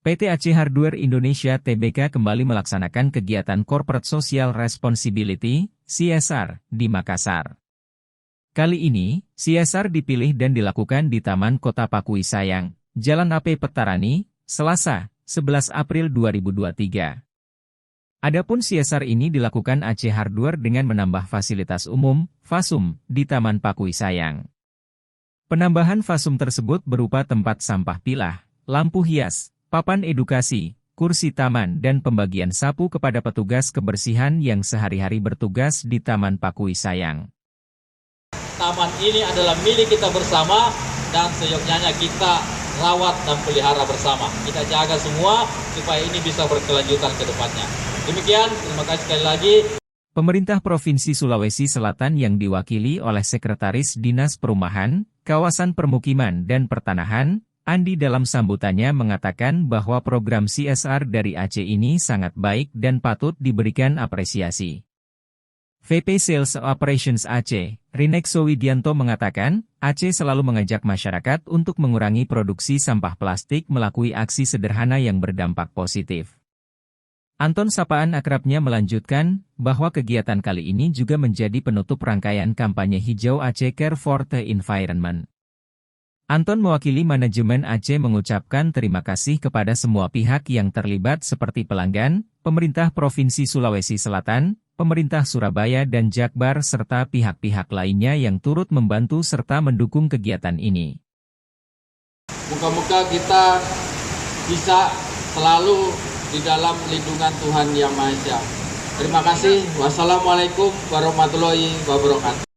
PT Aceh Hardware Indonesia Tbk kembali melaksanakan kegiatan Corporate Social Responsibility (CSR) di Makassar. Kali ini, CSR dipilih dan dilakukan di Taman Kota Pakui Sayang, Jalan AP Petarani, Selasa, 11 April 2023. Adapun CSR ini dilakukan Aceh Hardware dengan menambah fasilitas umum, FASUM, di Taman Pakui Sayang. Penambahan FASUM tersebut berupa tempat sampah pilah, lampu hias, papan edukasi, kursi taman dan pembagian sapu kepada petugas kebersihan yang sehari-hari bertugas di Taman Pakui Sayang. Taman ini adalah milik kita bersama dan seyogyanya kita rawat dan pelihara bersama. Kita jaga semua supaya ini bisa berkelanjutan ke depannya. Demikian, terima kasih sekali lagi. Pemerintah Provinsi Sulawesi Selatan yang diwakili oleh Sekretaris Dinas Perumahan, Kawasan Permukiman dan Pertanahan, Andi dalam sambutannya mengatakan bahwa program CSR dari Aceh ini sangat baik dan patut diberikan apresiasi. VP Sales Operations Aceh, Rinexo Widianto mengatakan, Aceh selalu mengajak masyarakat untuk mengurangi produksi sampah plastik melalui aksi sederhana yang berdampak positif. Anton sapaan akrabnya melanjutkan, bahwa kegiatan kali ini juga menjadi penutup rangkaian kampanye hijau Aceh Care for the Environment. Anton mewakili manajemen Aceh mengucapkan terima kasih kepada semua pihak yang terlibat seperti pelanggan, pemerintah Provinsi Sulawesi Selatan, pemerintah Surabaya dan Jakbar serta pihak-pihak lainnya yang turut membantu serta mendukung kegiatan ini. Moga-moga kita bisa selalu di dalam lindungan Tuhan Yang Maha Esa. Terima kasih. Wassalamualaikum warahmatullahi wabarakatuh.